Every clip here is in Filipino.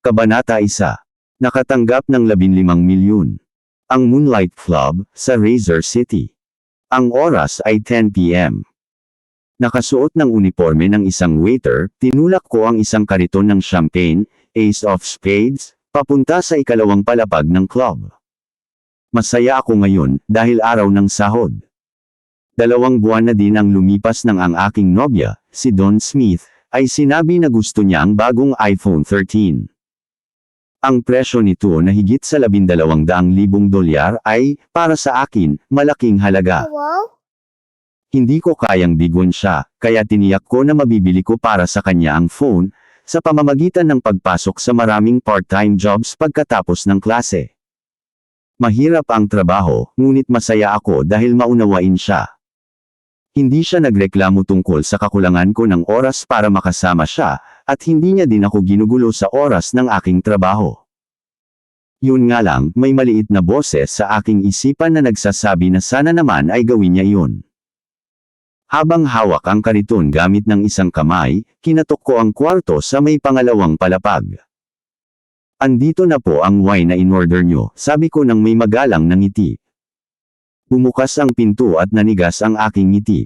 Kabanata 1. Nakatanggap ng 15 milyon. Ang Moonlight Club, sa Razor City. Ang oras ay 10 p.m. Nakasuot ng uniforme ng isang waiter, tinulak ko ang isang kariton ng champagne, Ace of Spades, papunta sa ikalawang palapag ng club. Masaya ako ngayon, dahil araw ng sahod. 2 buwan na din ang lumipas ng ang aking nobya, si Don Smith, ay sinabi na gusto niya ang bagong iPhone 13. Ang presyo nito na higit sa $12,000 ay, para sa akin, malaking halaga. Hello? Hindi ko kayang bigwan siya, kaya tiniyak ko na mabibili ko para sa kanya ang phone, sa pamamagitan ng pagpasok sa maraming part-time jobs pagkatapos ng klase. Mahirap ang trabaho, ngunit masaya ako dahil maunawain siya. Hindi siya nagreklamo tungkol sa kakulangan ko ng oras para makasama siya, at hindi niya din ako ginugulo sa oras ng aking trabaho. Yun nga lang, may maliit na boses sa aking isipan na nagsasabi na sana naman ay gawin niya yun. Habang hawak ang kariton gamit ng isang kamay, kinatok ko ang kwarto sa may pangalawang palapag. Andito na po ang wine na in-order nyo, sabi ko nang may magalang na ngiti. Bumukas ang pinto at nanigas ang aking ngiti.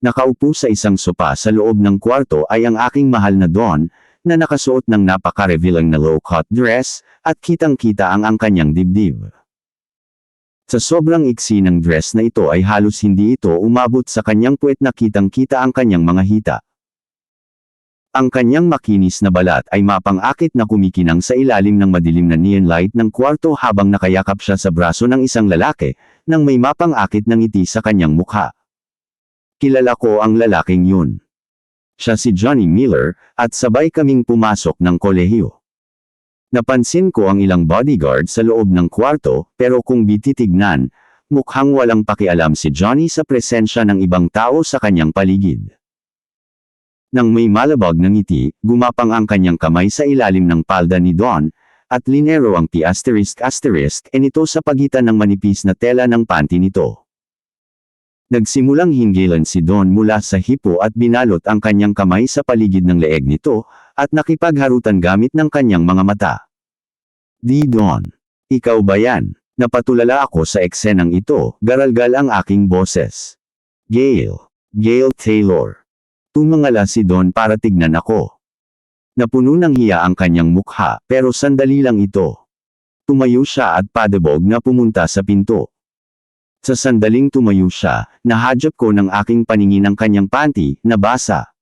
Nakaupo sa isang sopa sa loob ng kwarto ay ang aking mahal na Don, na nakasuot ng napaka-revealing na low-cut dress, at kitang-kita ang kanyang dibdib. Sa sobrang iksi ng dress na ito ay halos hindi ito umabot sa kanyang puwet na kitang-kita ang kanyang mga hita. Ang kanyang makinis na balat ay mapang-akit na kumikinang sa ilalim ng madilim na neon light ng kwarto habang nakayakap siya sa braso ng isang lalaki, nang may mapang-akit na ngiti sa kanyang mukha. Kilala ko ang lalaking yun. Siya si Johnny Miller, at sabay kaming pumasok ng kolehiyo. Napansin ko ang ilang bodyguard sa loob ng kwarto, pero kung bititignan, mukhang walang pakialam si Johnny sa presensya ng ibang tao sa kanyang paligid. Nang may malabag na ngiti, gumapang ang kanyang kamay sa ilalim ng palda ni Don, at linero ang P*** nito sa pagitan ng manipis na tela ng panty nito. Nagsimulang hinggilan si Don mula sa hipo at binalot ang kanyang kamay sa paligid ng leeg nito, at nakipagharutan gamit ng kanyang mga mata. Di Don. Ikaw ba yan? Napatulala ako sa eksenang ito, garalgal ang aking boses. Gail Taylor. Tumangala si Don para tignan ako. Napuno ng hiya ang kanyang mukha, pero sandali lang ito. Tumayo siya at padabog na pumunta sa pinto. Sa sandaling tumayo siya, nahadyap ko ng aking paningin ang kanyang panty, na basa.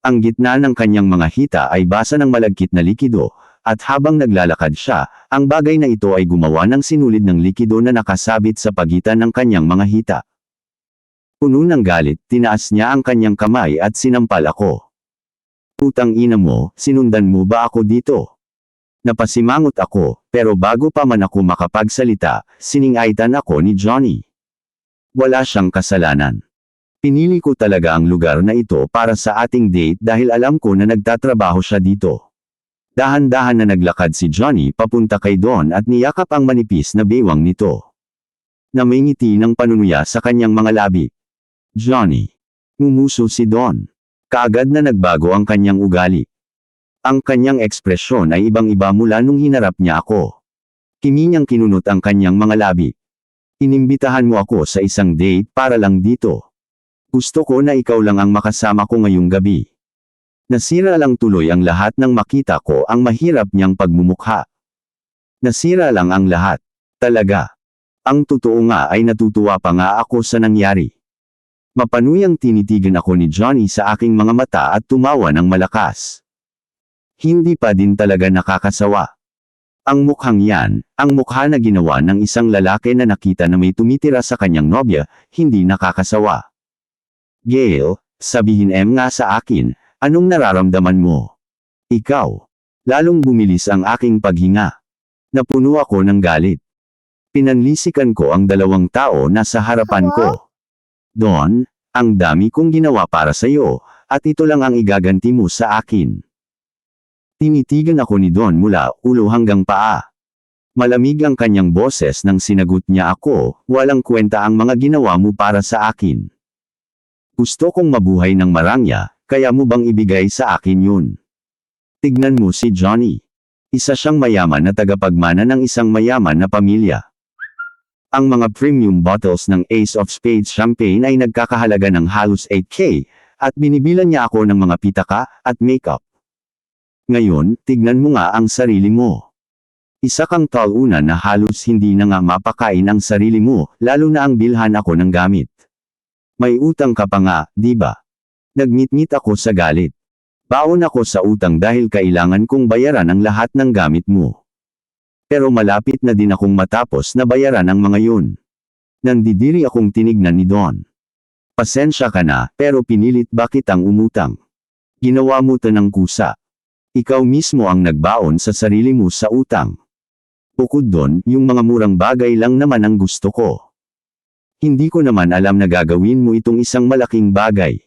Ang gitna ng kanyang mga hita ay basa ng malagkit na likido, at habang naglalakad siya, ang bagay na ito ay gumawa ng sinulid ng likido na nakasabit sa pagitan ng kanyang mga hita. Puno ng galit, tinaas niya ang kanyang kamay at sinampal ako. Putang ina mo, sinundan mo ba ako dito? Napasimangot ako, pero bago pa man ako makapagsalita, siningaitan ako ni Johnny. Wala siyang kasalanan. Pinili ko talaga ang lugar na ito para sa ating date dahil alam ko na nagtatrabaho siya dito. Dahan-dahan na naglakad si Johnny papunta kay Don at niyakap ang manipis na bewang nito. Namingiti ng panunuya sa kanyang mga labi. Johnny. Ngumuso si Don. Kaagad na nagbago ang kanyang ugali. Ang kanyang ekspresyon ay ibang-iba mula nung hinarap niya ako. Kiminyang kinunot ang kanyang mga labi. Inimbitahan mo ako sa isang date para lang dito. Gusto ko na ikaw lang ang makasama ko ngayong gabi. Nasira lang tuloy ang lahat nang makita ko ang mahirap niyang pagmumukha. Nasira lang ang lahat. Talaga. Ang totoo nga ay natutuwa pa nga ako sa nangyari. Mapanuyang tinitigan ako ni Johnny sa aking mga mata at tumawa ng malakas. Hindi pa din talaga nakakasawa. Ang mukhang yan, ang mukha na ginawa ng isang lalaki na nakita na may tumitira sa kanyang nobya, hindi nakakasawa. Gail, sabihin nga sa akin, anong nararamdaman mo? Ikaw. Lalong bumilis ang aking paghinga. Napuno ako ng galit. Pinanlisikan ko ang 2 tao na sa harapan ko. Don, ang dami kong ginawa para sa iyo, at ito lang ang igaganti mo sa akin. Tinitigan ako ni Don mula ulo hanggang paa. Malamig ang kanyang boses nang sinagot niya ako, walang kwenta ang mga ginawa mo para sa akin. Gusto kong mabuhay ng marangya, kaya mo bang ibigay sa akin yun? Tignan mo si Johnny. Isa siyang mayaman na tagapagmana ng isang mayaman na pamilya. Ang mga premium bottles ng Ace of Spades champagne ay nagkakahalaga ng halos 8K, at binibilan niya ako ng mga pitaka at makeup. Ngayon, tignan mo nga ang sarili mo. Isa kang talunan na halos hindi na nga mapakain ang sarili mo, lalo na ang bilhan ako ng gamit. May utang ka pa nga, di ba? Nagngit-ngit ako sa galit. Baon ako sa utang dahil kailangan kong bayaran ang lahat ng gamit mo. Pero malapit na din akong matapos na bayaran ang mga yun. Nandidiri akong tinignan ni Don. Pasensya ka na, pero pinilit ba kitang umutang? Ginawa mo to ng kusa. Ikaw mismo ang nagbaon sa sarili mo sa utang. Bukod doon, yung mga murang bagay lang naman ang gusto ko. Hindi ko naman alam na gagawin mo itong isang malaking bagay.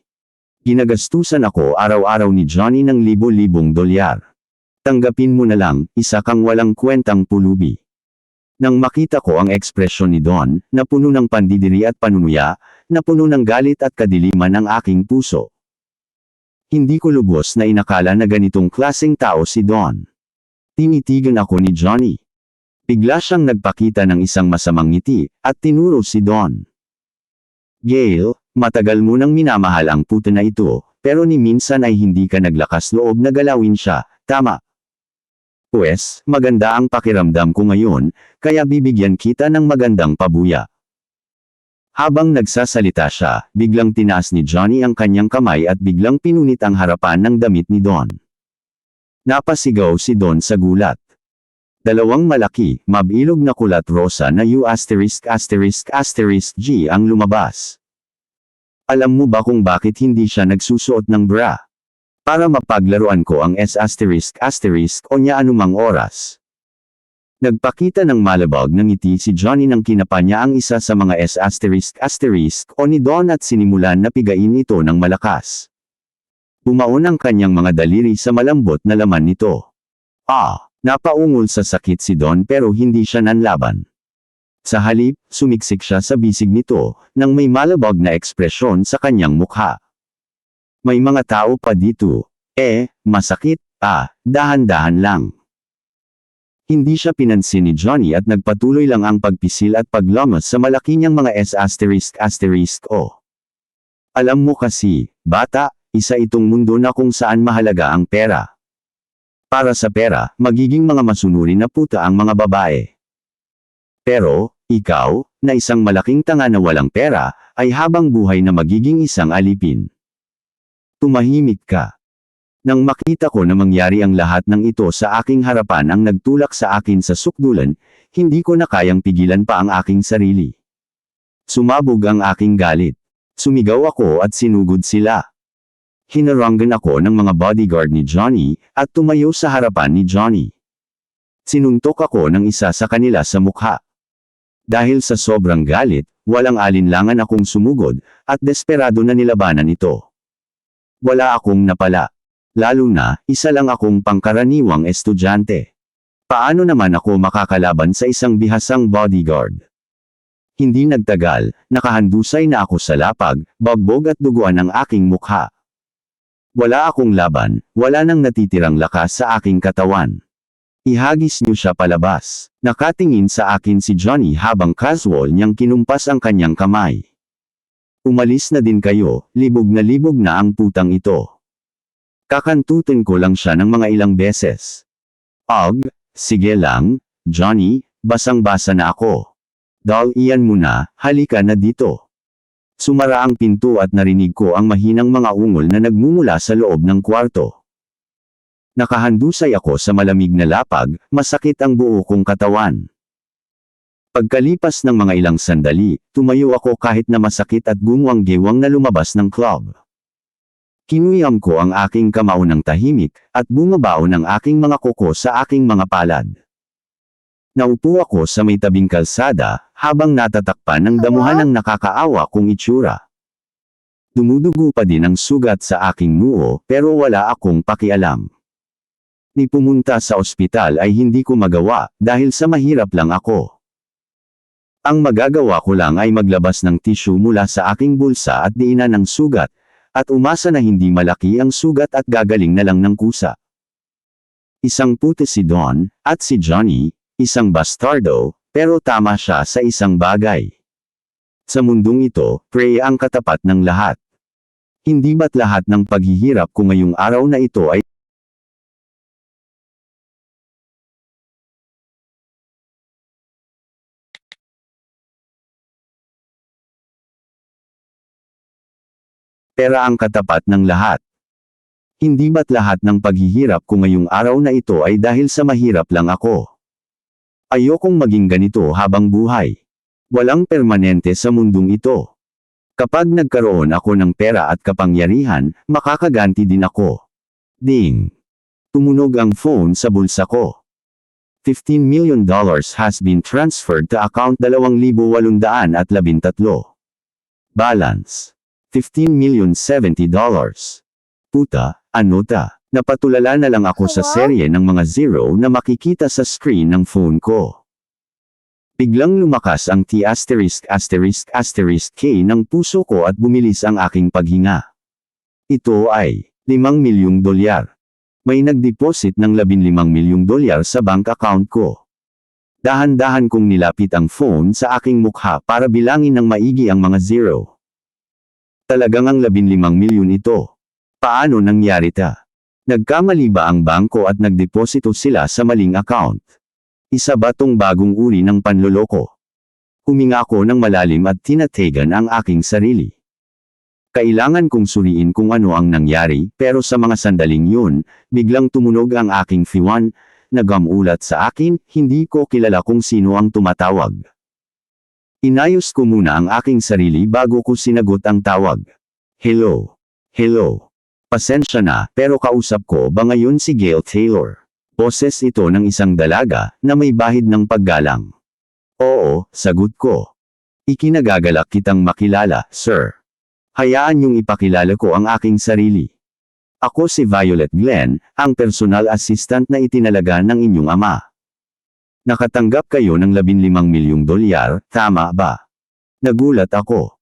Ginagastusan ako araw-araw ni Johnny ng libo-libong dolyar. Tanggapin mo na lang, isa kang walang kwentang pulubi. Nang makita ko ang ekspresyon ni Don, na puno ng pandidiri at panunuya, na puno ng galit at kadiliman ang aking puso. Hindi ko lubos na inakala na ganitong klaseng tao si Don. Tinitigan ako ni Johnny. Bigla siyang nagpakita ng isang masamang ngiti, at tinuro si Don. Gail, matagal mo nang minamahal ang puto na ito, pero ni minsan ay hindi ka naglakas loob na galawin siya, tama? Pues, maganda ang pakiramdam ko ngayon, kaya bibigyan kita ng magandang pabuya. Habang nagsasalita siya, biglang tinaas ni Johnny ang kanyang kamay at biglang pinunit ang harapan ng damit ni Don. Napasigaw si Don sa gulat. Dalawang malaki, mabilog na kulat rosa na U******G ang lumabas. Alam mo ba kung bakit hindi siya nagsusuot ng bra? Para mapaglaruan ko ang S*** o niya anumang oras. Nagpakita ng malabag ng ngiti si Johnny nang kinapa niya ang isa sa mga S*** o ni Don at sinimulan na pigain ito ng malakas. Bumaon ang kanyang mga daliri sa malambot na laman nito. Napaungol sa sakit si Don pero hindi siya nanlaban. Sa halip, sumiksik siya sa bisig nito, nang may malabag na ekspresyon sa kanyang mukha. May mga tao pa dito. Masakit, dahan-dahan lang. Hindi siya pinansin ni Johnny at nagpatuloy lang ang pagpisil at paglamos sa malaki niyang mga S***. Alam mo kasi, bata, isa itong mundo na kung saan mahalaga ang pera. Para sa pera, magiging mga masunuri na puta ang mga babae. Pero, ikaw, na isang malaking tanga na walang pera, ay habang buhay na magiging isang alipin. Tumahimik ka. Nang makita ko na mangyari ang lahat ng ito sa aking harapan ang nagtulak sa akin sa sukdulan, hindi ko na kayang pigilan pa ang aking sarili. Sumabog ang aking galit. Sumigaw ako at sinugod sila. Hinaranggan ako ng mga bodyguard ni Johnny, at tumayo sa harapan ni Johnny. Sinuntok ako ng isa sa kanila sa mukha. Dahil sa sobrang galit, walang alinlangan akong sumugod, at desperado na nilabanan ito. Wala akong napala. Lalo na, isa lang akong pangkaraniwang estudyante. Paano naman ako makakalaban sa isang bihasang bodyguard? Hindi nagtagal, nakahandusay na ako sa lapag, bagbog at duguan ang aking mukha. Wala akong laban, wala nang natitirang lakas sa aking katawan. Ihagis niyo siya palabas. Nakatingin sa akin si Johnny habang casual niyang kinumpas ang kanyang kamay. Umalis na din kayo, libog na ang putang ito. Kakantutin ko lang siya ng mga ilang beses. Sige lang, Johnny, basang-basa na ako. Iyan mo na, halika na dito. Sumara ang pinto at narinig ko ang mahinang mga ungol na nagmumula sa loob ng kwarto. Nakahandusay ako sa malamig na lapag, masakit ang buo kong katawan. Pagkalipas ng mga ilang sandali, tumayo ako kahit na masakit at gumwang-gewang na lumabas ng club. Kinuyam ko ang aking kamao ng tahimik, at bumabaon ang aking mga kuko sa aking mga palad. Naupo ako sa may tabing kalsada, habang natatakpan ng damuhan ng nakakaawa kong itsura. Dumudugo pa din ang sugat sa aking noo, pero wala akong pakialam. Ni pumunta sa ospital ay hindi ko magawa, dahil sa mahirap lang ako. Ang magagawa ko lang ay maglabas ng tissue mula sa aking bulsa at diinan ng sugat, at umasa na hindi malaki ang sugat at gagaling na lang ng kusa. Isang puti si Don, at si Johnny, isang bastardo, pero tama siya sa isang bagay. Sa mundong ito, pray ang katapat ng lahat. Hindi ba't lahat ng paghihirap ko ngayong araw na ito ay pera ang katapat ng lahat? Hindi ba't lahat ng paghihirap ko ngayong araw na ito ay dahil sa mahirap lang ako? Ayokong maging ganito habang buhay. Walang permanente sa mundong ito. Kapag nagkaroon ako ng pera at kapangyarihan, makakaganti din ako. Ding! Tumunog ang phone sa bulsa ko. $15 million has been transferred to account 2,813. Balance. $15,070. Puta, ano ta? Napatulala na lang ako sa serye ng mga zero na makikita sa screen ng phone ko. Biglang lumakas ang T***** K ng puso ko at bumilis ang aking paghinga. Ito ay $5 milyong. May nagdeposit ng $15 milyong sa bank account ko. Dahan-dahan kong nilapit ang phone sa aking mukha para bilangin ng maigi ang mga zero. Talagang ang 15 milyon ito. Paano nangyari ta? Nagkamali ba ang bangko at nagdeposito sila sa maling account? Isa ba tong bagong uri ng panloloko? Huminga ako ng malalim at tinatagan ang aking sarili. Kailangan kong suriin kung ano ang nangyari, pero sa mga sandaling yun, biglang tumunog ang aking fiwan, nagamulat sa akin, hindi ko kilala kung sino ang tumatawag. Inayos ko muna ang aking sarili bago ko sinagot ang tawag. Hello. Hello. Pasensya na, pero kausap ko ba ngayon si Gail Taylor? Boses ito ng isang dalaga, na may bahid ng paggalang. Oo, sagot ko. Ikinagagalak kitang makilala, sir. Hayaan niyong ipakilala ko ang aking sarili. Ako si Violet Glenn, ang personal assistant na itinalaga ng inyong ama. Nakatanggap kayo ng $15 milyong, tama ba? Nagulat ako.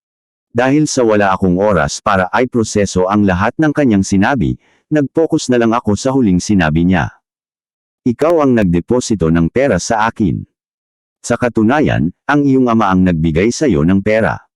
Dahil sa wala akong oras para ay proseso ang lahat ng kanyang sinabi, nag-focus na lang ako sa huling sinabi niya. Ikaw ang nagdeposito ng pera sa akin. Sa katunayan, ang iyong ama ang nagbigay sa iyo ng pera.